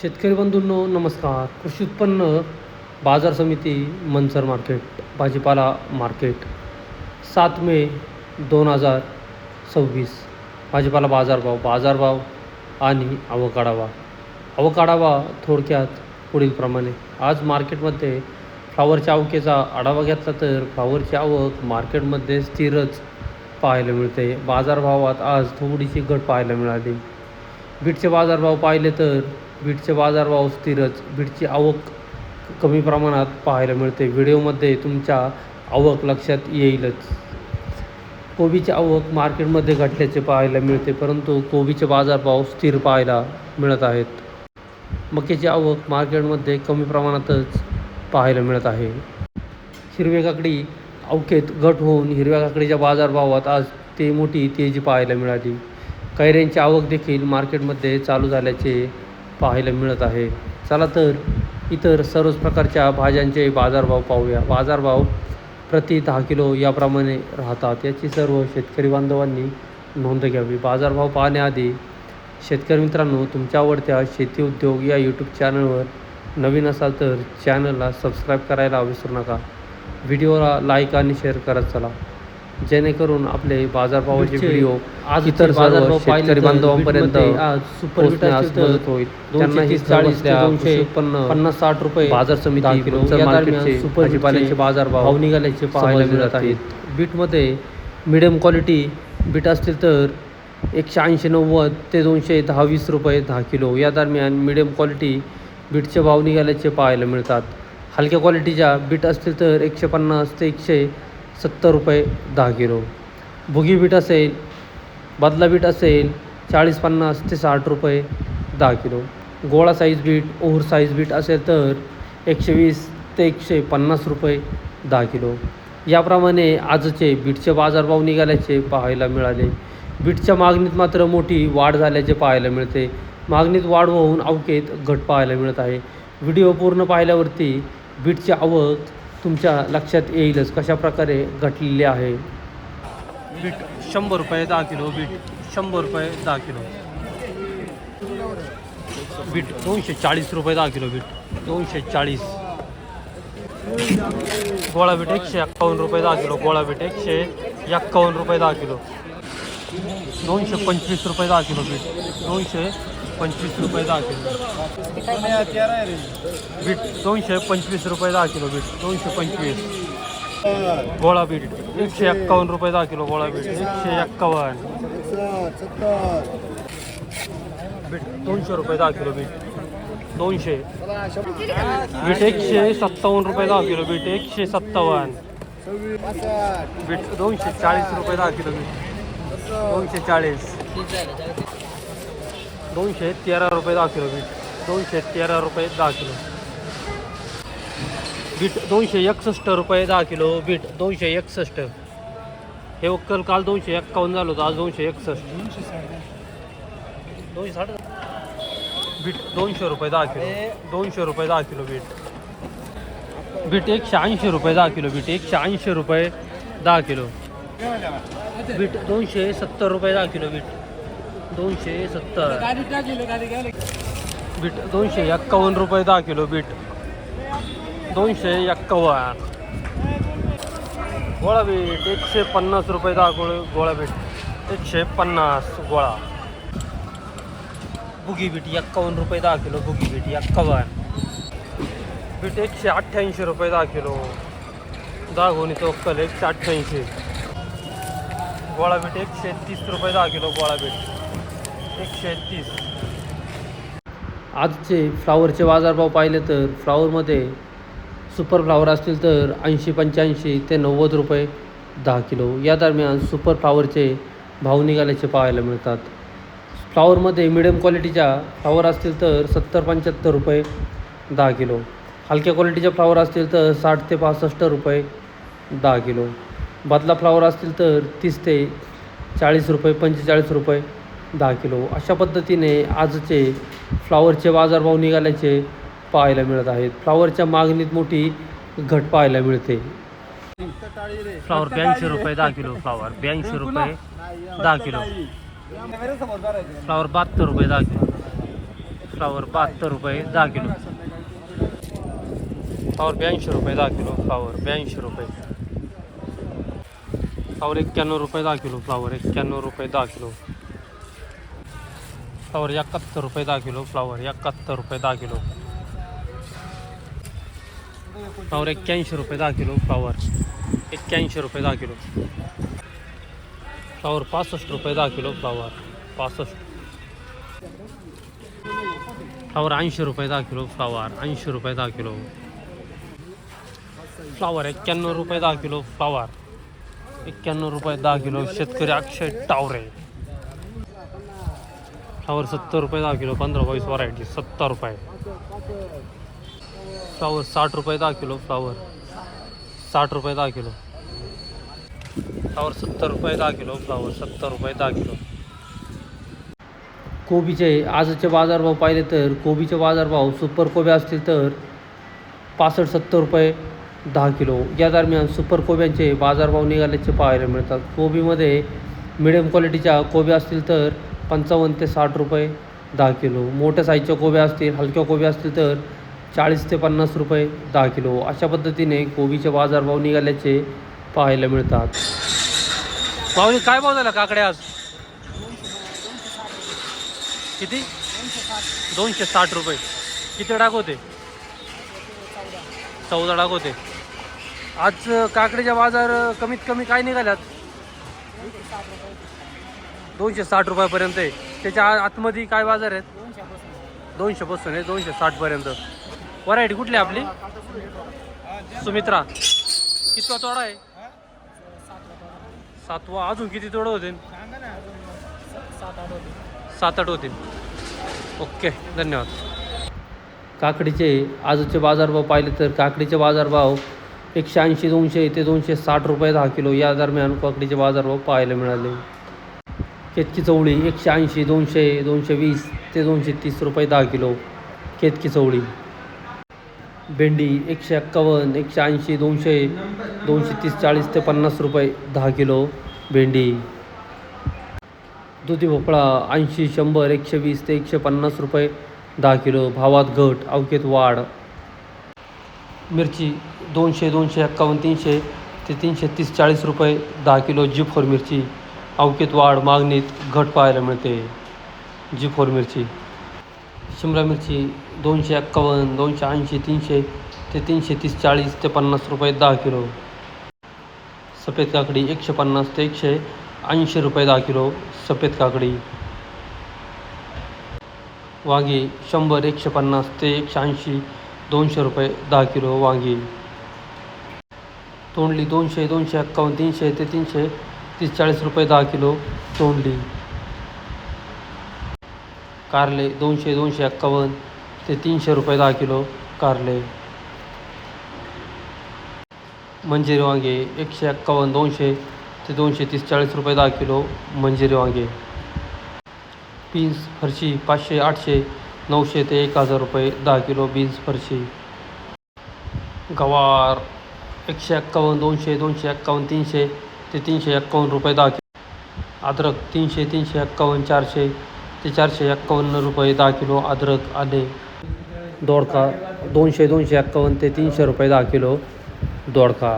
शेतकरी बंधूंनो नमस्कार. कृषी उत्पन्न बाजार समिती मनसर मार्केट भाजीपाला मार्केट 7 मे 2026. भाजीपाला बाजारभाव आणि आवक आढावा थोडक्यात पुढीलप्रमाणे. आज मार्केटमध्ये फ्लावरच्या आवकेचा आढावा घेतला तर फ्लावरची आवक मार्केटमध्ये स्थिरच पाहायला मिळते. बाजारभावात आज थोडीशी घट पाहायला मिळाली. बीटचे बाजारभाव पाहिले तर बीटचे बाजारभाव स्थिरच. बीटची आवक कमी प्रमाणात पाहायला मिळते. व्हिडिओमध्ये तुमच्या आवक लक्षात येईलच. कोबीची आवक मार्केटमध्ये घटल्याचे पाहायला मिळते, परंतु कोबीचे बाजारभाव स्थिर पाहायला मिळत आहेत. मक्याची आवक मार्केटमध्ये कमी प्रमाणातच पाहायला मिळत आहे. हिरवी काकडी आवकेत घट होऊन हिरव्या काकडीच्या बाजारभावात आज मोठी तेजी पाहायला मिळाली. कैऱ्यांची आवक देखील मार्केटमध्ये चालू झाल्याचे पाहायला मिळत आहे. चला तर इतर सर्वच प्रकारच्या भाज्यांचे बाजारभाव पाहूया. बाजारभाव प्रति 10 किलो याप्रमाणे राहतात. याची सर्व शेतकरी बांधवांनी नोंद घ्यावी. बाजारभाव पाहण्याआधी शेतकरी मित्रांनो, तुमच्या आवडत्या शेती उद्योग या यूट्यूब चॅनलवर नवीन असाल तर चॅनलला सबस्क्राईब करायला विसरू नका. व्हिडिओला लाईक आणि शेअर करत चला, जेणेकरून आपले बाजारभावाचे व्हिडिओ आज इतर बाजारभाव शेतकरी बांधवांपर्यंत पोहोचण्यास मदत होईल. त्यांना ही 40 ते 250-60 रुपये बाजार समिती किलो मार्केटचे भाजीपाल्याचे बाजारभाव निघाल्याचे पाहायला मिळत आहेत. बीटमध्ये मिडियम क्वालिटी बीट असतील तर 180-90 ते 210-20 रुपये 10 किलो या दरम्यान मिडियम क्वालिटी बीटचे भाव निघाल्याचे पाहायला मिळतात. हलक्या क्वालिटीच्या बीट असतील तर 150 ते 170 रुपये 10 किलो. भुगी बीट असेल, बदला बीट असेल 40-50 ते 60 रुपये 10 किलो. गोळा size beet, over size beet असेल तर 120 ते 150 रुपये 10 किलो. याप्रमाणे आजचे बीटचे बाजारभाव निघाल्याचे पाहायला मिळाले. बीटच्या मागणीत मात्र मोठी वाढ झाल्याचे पाहायला मिळते. मागणीत वाढ होऊन आवकेत घट पाहायला मिळत आहे. व्हिडिओ पूर्ण पाहिल्यावरती बीटची आवक तुमच्या लक्षात येईलच कशा प्रकारे घटलेली आहे. बीट 100 रुपये 10 किलो. बीट 100 रुपये 10 किलो. बीट 240 रुपये 10 किलो. बीट 240. गोळा बीट 151 रुपये 10 किलो. गोळा बीट 151 रुपये 10 किलो. 225 रुपये 10 किलो. बीट 225 रुपये 10 किलो. बीट 225 रुपये 10 किलो. बीट 225. गोळा बीट 151 रुपये 10 किलो. गोळा बीट 151. बीट 200 रुपये 10 किलो. बीट 200. बीट 157 रुपये 10 किलो. बीट 157. बीट 240 रुपये 10 किलो. बीट 240. 213 रुपये 10 किलो. बीट 213 रुपये 10 किलो. बीट 261 रुपये 10 किलो. बीट 261. हे वक्कल काल 251 झालं होतं, आज 261. 260. बीट 200 रुपये 10 किलो. 200 रुपये 10 किलो. बीट 180 रुपये 10 किलो. बीट 180 रुपये 10 किलो. बीट 270 रुपये 10 किलो. बीट 270. बीट 251 रुपये 10 किलो. बीट 251. गोळा बीट 150 रुपये 10 किलो. गोळा बीट 150 गोळा. बुगी बीट 51 रुपये 10 किलो. बुगी बीट 51. बीट 188 रुपये 10 किलो. 10 गोणीचं वक्कल 188. गोळा बीट 130 रुपये 10 किलो. गोळा बीट 130. आजचे फ्लावरचे बाजारभाव पाहिले तर फ्लावरमध्ये सुपर फ्लावर असतील तर 80-85 ते 90 रुपये 10 किलो या दरम्यान सुपर फ्लावरचे भाव निघाल्याचे पाहायला मिळतात. फ्लावरमध्ये मिडियम क्वालिटीच्या फ्लावर असतील तर 70-75 रुपये 10 किलो. हलक्या क्वालिटीच्या फ्लावर असतील तर 60 ते 65 रुपये 10 किलो. बदला फ्लावर असतील तर 30 ते 40 रुपये 45 रुपये 10 किलो. अशा पद्धतीने आजचे फ्लावरचे बाजारभाव निघाल्याचे पाहायला मिळत आहेत. फ्लावरच्या मागणीत मोठी घट पाहायला मिळते. फ्लावर 82 रुपये 10 किलो. फ्लावर 82 रुपये 10 किलो. फ्लावर 72 रुपये 10 किलो. फ्लावर 72 रुपये 10 किलो. फ्लावर 82 रुपये 10 किलो. फ्लावर 82 रुपये. फ्लावर 91 रुपये 10 किलो. फ्लावर 91 रुपये 10 किलो. फ्लावर 71 रुपये 10 किलो. फ्लावर 71 रुपये 10 किलो. फ्लावर 81 रुपये 10 किलो. फ्लावर 81 रुपये 10 किलो. फ्लावर 65 रुपये 10 किलो. फ्लावर 65. फ्लावर 80 रुपये 10 किलो. फ्लावर 80 रुपये 10 किलो. फ्लावर 91 रुपये 10 किलो. फ्लावर 91 रुपये 10 किलो. शेतकरी अक्षय टावरे. फ्लावर 70 रुपये 10 किलो. 15-22 व्हरायटी 70 रुपये. फ्लावर 60 रुपये 10 किलो. फ्लावर 60 रुपये 10 किलो. फ्लावर 70 रुपये 10 किलो. फ्लावर 70 रुपये 10 किलो. कोबीचे आजचे बाजारभाव पाहिले तर कोबीचे बाजारभाव सुपर कोबी असतील तर 65-70 रुपये 10 किलो या दरम्यान सुपर कोब्यांचे बाजारभाव निघाल्याचे पाहायला मिळतात. कोबीमध्ये मिडियम क्वालिटीच्या कोबी असतील तर 55 ते 60 रुपये 10 किलो. मोठ्या साईजच्या कोब्या असतील, हलक्या कोबी असतील तर 40 ते 50 रुपये 10 किलो. अशा पद्धतीने कोबीचे बाजारभाव निघाल्याचे पाहायला मिळतात. भाऊ काय भाव झाला काकडे आज? किती? 260 रुपये. किती डाग होते? 14 डाग होते. आज काकडीच्या बाजार कमीत कमी काय निघाल्यात? 260 रुपयापर्यंत आहे. त्याच्या आतमध्ये काय बाजार आहेत? 200 पासून आहे 260 पर्यंत. व्हरायटी कुठली आपली? सुमित्रा. कितवा तोडा आहे? 7वा. अजून किती तोडं होतील? 7-8 होतील. ओके, धन्यवाद. काकडीचे आजचे बाजारभाव पाहिले तर काकडीचे बाजारभाव 180-200 ते 260 रुपये 10 किलो या दरम्यान काकडीचे बाजारभाव पाहायला मिळाले. केतकी चवळी 180, 200, 220 ते 230 रुपये 10 किलो. केतकी चवळी. भेंडी 151, 180, 200, 230, 40 ते 50 रुपये 10 किलो भेंडी. दुधी भोपळा 80, 100, 120 ते 150 रुपये 10 किलो. भावात घट, अवकेत वाढ. मिरची 200, 251, 300 ते 330, 40 रुपये 10 किलो. G4 मिरची. अवकेत वाढ, मागणीत घट पाहायला मिळते. G4 मिरची. शिमला मिरची 251, 280, 300 ते 330, 40 ते 50 रुपये 10 किलो. सफेद काकडी 150 ते 180 रुपये 10 किलो. सफेद काकडी. वांगी 100, 150 ते 180, 200 रुपये 10 किलो वांगी. तोंडली 200, 251, 300 ते 330, 40 रुपये 10 किलो तोंडली. कारले 200, 251 ते 300 रुपये 10 किलो कारले. मंजिरी वांगे 151, 200 ते 230, 40 रुपये 10 किलो मंजिरी वांगे. बीन्स फरशी 500, 800, 900 ते 1000 रुपये 10 किलो बीन्स फरशी. गवार 151, 200, 251, 300 ते 351 रुपये 10 किलो. अद्रक 300, 351, 400 ते 451 रुपये 10 किलो अद्रक आले. दोडका 200, 251 ते 300 रुपये 10 किलो दोडका.